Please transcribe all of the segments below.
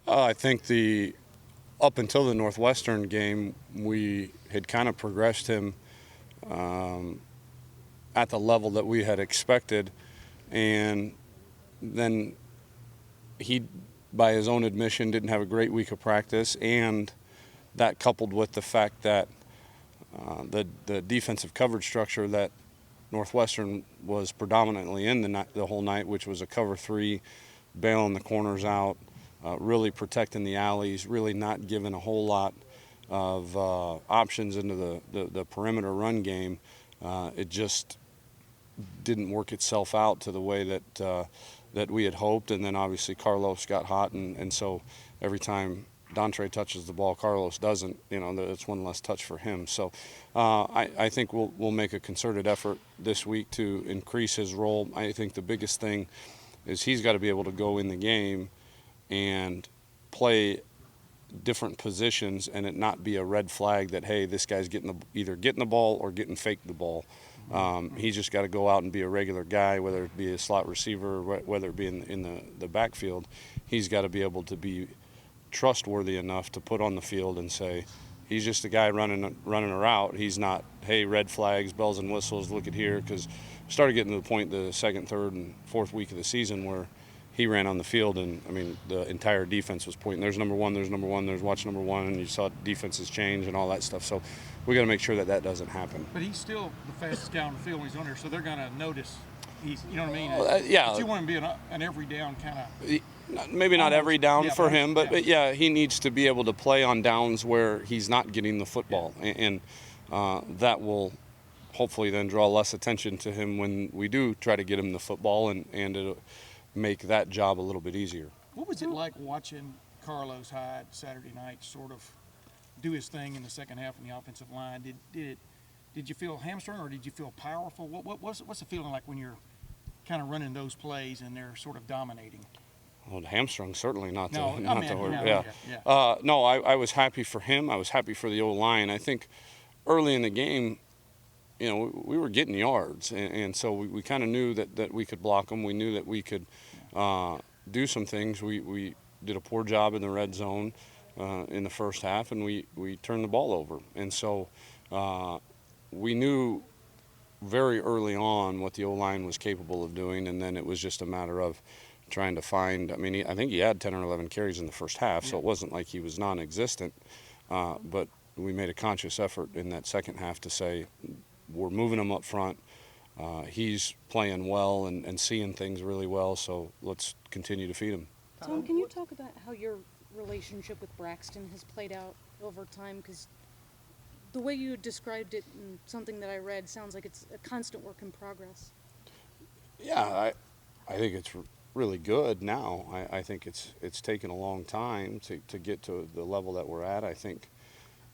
I think up until the Northwestern game, we had kind of progressed him um, at the level that we had expected, and then he, by his own admission, didn't have a great week of practice, and that coupled with the fact that the defensive coverage structure that Northwestern was predominantly in the whole night, which was a cover three, bailing the corners out, really protecting the alleys, really not giving a whole lot of options into the perimeter run game. It just didn't work itself out to the way that we had hoped. And then obviously Carlos got hot, and so every time Dontre touches the ball, Carlos doesn't. It's one less touch for him. So I think we'll make a concerted effort this week to increase his role. I think the biggest thing is he's got to be able to go in the game and play different positions and it not be a red flag that, hey, this guy's either getting the ball or getting faked the ball. He's just got to go out and be a regular guy, whether it be a slot receiver, whether it be in the backfield. He's got to be able to be trustworthy enough to put on the field and say, he's just a guy running a route. He's not, hey, red flags, bells and whistles, look at here, because we started getting to the point the second, third, and fourth week of the season where he ran on the field, and I mean the entire defense was pointing. There's number one, there's watch number one, and you saw defenses change and all that stuff. So we got to make sure that doesn't happen. But he's still the fastest guy on the field when he's on there, so they're going to notice. You know what I mean? Yeah. But you want him to be an every down kind of. Maybe not every down for him, but yeah, he needs to be able to play on downs where he's not getting the football, and that will hopefully then draw less attention to him when we do try to get him the football, and it'll make that job a little bit easier. What was it like watching Carlos Hyde Saturday night sort of do his thing in the second half on the offensive line? Did you feel hamstrung or did you feel powerful? What's the feeling like when you're kind of running those plays and they're sort of dominating? Well, the hamstring certainly not No, the not the word. Yeah. No, I was happy for him. I was happy for the O-line. I think early in the game, we were getting yards, and so we kind of knew that we could block them. We knew that we could do some things. We did a poor job in the red zone in the first half, and we turned the ball over. And so we knew very early on what the O-line was capable of doing, and then it was just a matter of trying to find. I mean, I think he had 10 or 11 carries in the first half, so it wasn't like he was non-existent. But we made a conscious effort in that second half to say, we're moving him up front. He's playing well and seeing things really well, so let's continue to feed him. Tom, can you talk about how your relationship with Braxton has played out over time? Because the way you described it and something that I read sounds like it's a constant work in progress. Yeah, I think it's really good now. I think it's taken a long time to get to the level that we're at. I think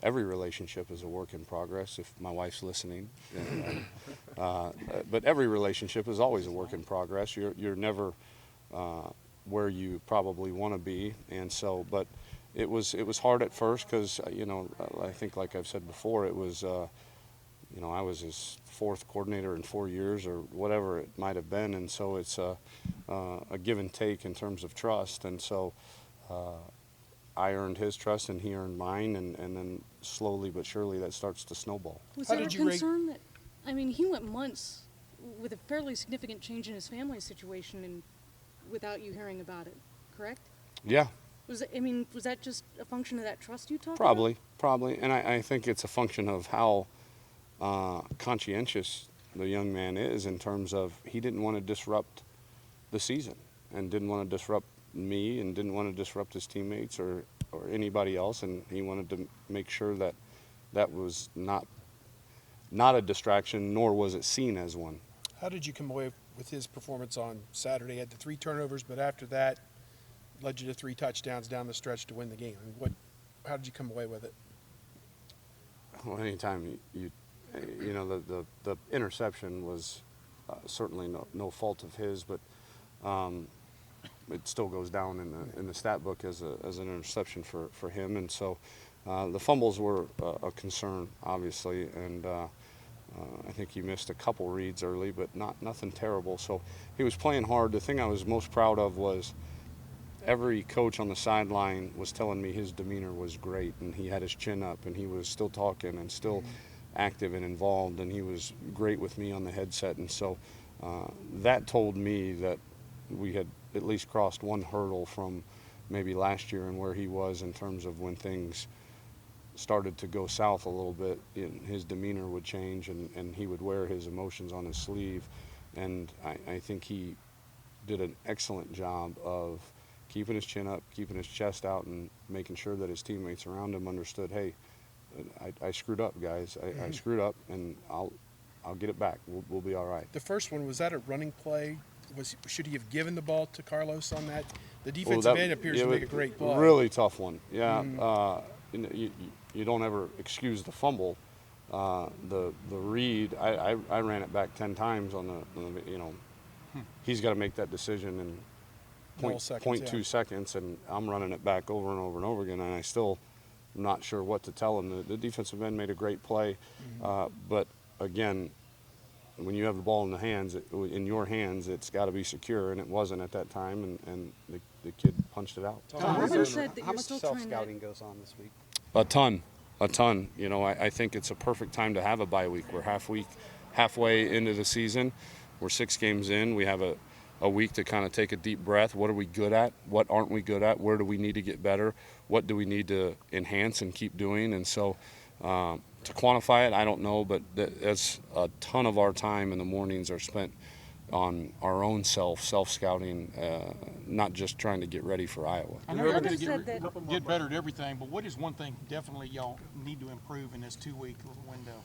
every relationship is a work in progress, if my wife's listening. But every relationship is always a work in progress. You're never where you probably want to be, and so. But it was hard at first because I think, like I've said before, it was I was his fourth coordinator in 4 years or whatever it might have been, and so it's a give and take in terms of trust, and so. I earned his trust and he earned mine, and then slowly but surely that starts to snowball. Was there a concern that, he went months with a fairly significant change in his family situation and without you hearing about it, correct? Yeah. Was that just a function of that trust you talked about? Probably. And I think it's a function of how conscientious the young man is in terms of he didn't want to disrupt the season and didn't want to disrupt me and didn't want to disrupt his teammates or anybody else, and he wanted to make sure that was not a distraction, nor was it seen as one. How did you come away with his performance on Saturday? He had the 3 turnovers, but after that led you to 3 touchdowns down the stretch to win the game. How did you come away with it? Well, anytime the interception was certainly no fault of his, but it still goes down in the stat book as an interception for him, and so the fumbles were a concern, obviously, and I think he missed a couple reads early, but nothing terrible. So he was playing hard. The thing I was most proud of was every coach on the sideline was telling me his demeanor was great, and he had his chin up, and he was still talking and still active and involved, and he was great with me on the headset. And so that told me that we had at least crossed one hurdle from maybe last year and where he was in terms of when things started to go south a little bit, his demeanor would change, and he would wear his emotions on his sleeve. And I think he did an excellent job of keeping his chin up, keeping his chest out, and making sure that his teammates around him understood, hey, I screwed up, guys. I screwed up, and I'll get it back. We'll be all right. The first one, was that a running play? Should he have given the ball to Carlos on that? The defensive end appears to make a great play. Really tough one. Yeah. You don't ever excuse the fumble. The read, I ran it back 10 times on the he's got to make that decision in 0.2 seconds, and I'm running it back over and over and over again, and I still am not sure what to tell him. The defensive end made a great play, but again, when you have the ball in your hands, it's got to be secure, and it wasn't at that time, and the kid punched it out. Herman said that How you're much still trying to. self-scouting goes on this week? A ton. I think it's a perfect time to have a bye week. We're halfway into the season. We're 6 games in. We have a week to kind of take a deep breath. What are we good at? What aren't we good at? Where do we need to get better? What do we need to enhance and keep doing? And so to quantify it, I don't know, but that's a ton of our time in the mornings are spent on our own self-scouting, not just trying to get ready for Iowa. I know you're Herman going to said that. get better at everything, but what is one thing definitely y'all need to improve in this 2-week little window?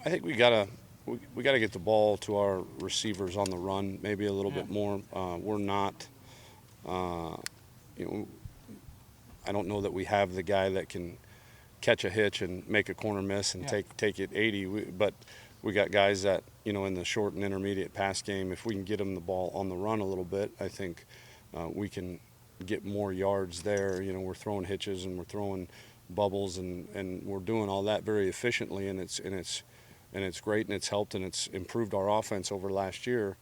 I think we gotta get the ball to our receivers on the run, maybe a little bit more. We're not, I don't know that we have the guy that can catch a hitch and make a corner miss and take it 80. But we got guys that in the short and intermediate pass game. If we can get them the ball on the run a little bit, I think we can get more yards there. We're throwing hitches and we're throwing bubbles and we're doing all that very efficiently, and it's great, and it's helped, and it's improved our offense over last year.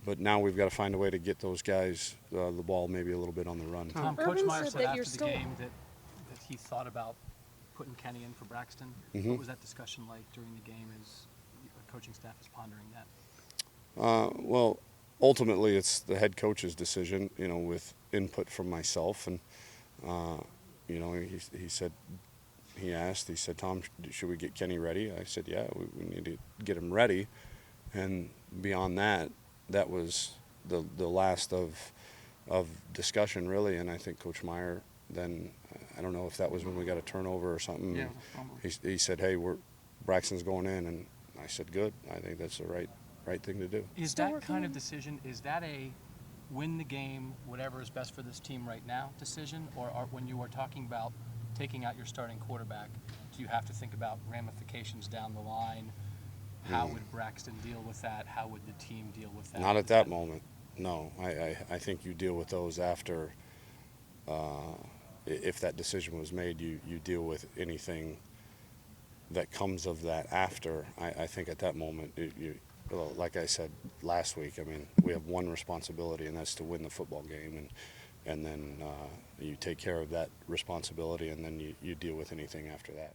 But now we've got to find a way to get those guys the ball maybe a little bit on the run. Coach Herman Meyer said said that after you're the still- game that he thought about putting Kenny in for Braxton. What was that discussion like during the game as the coaching staff is pondering that? Well, ultimately it's the head coach's decision, with input from myself. And, he said, Tom, should we get Kenny ready? I said, yeah, we need to get him ready. And beyond that, that was the last of discussion, really. And I think Coach Meyer then, I don't know if that was when we got a turnover or something. Yeah, he said, hey, Braxton's going in. And I said, good. I think that's the right thing to do. Is Still that working kind on of decision, is that a win the game, whatever is best for this team right now decision? Or when you are talking about taking out your starting quarterback, do you have to think about ramifications down the line? How would Braxton deal with that? How would the team deal with that? Not at that moment. No, I think you deal with those after. If that decision was made, you deal with anything that comes of that after. I think at that moment, like I said last week, we have one responsibility, and that's to win the football game, and then you take care of that responsibility, and then you deal with anything after that.